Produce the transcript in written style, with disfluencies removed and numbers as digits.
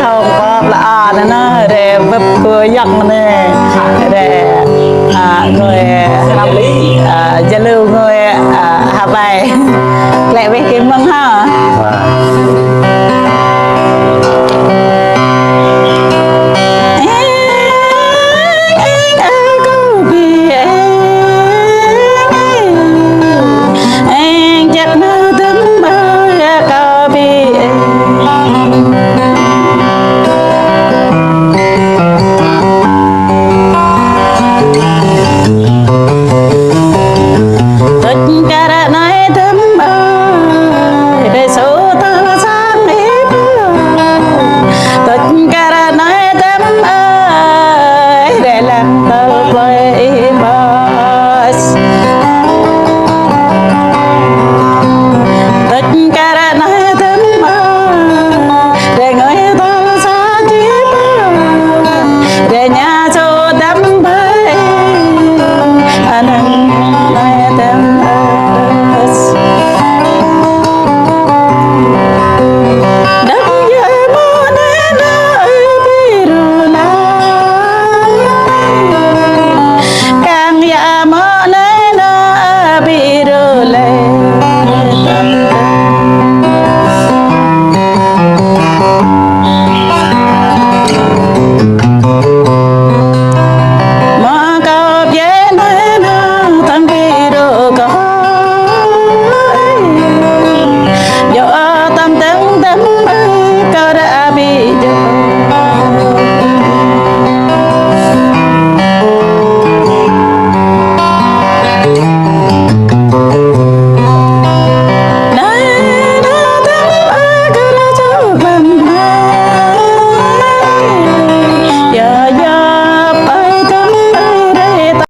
không có là nó để vấp cửa giặc này để người giao lưu người hà bài lại với cái măng ha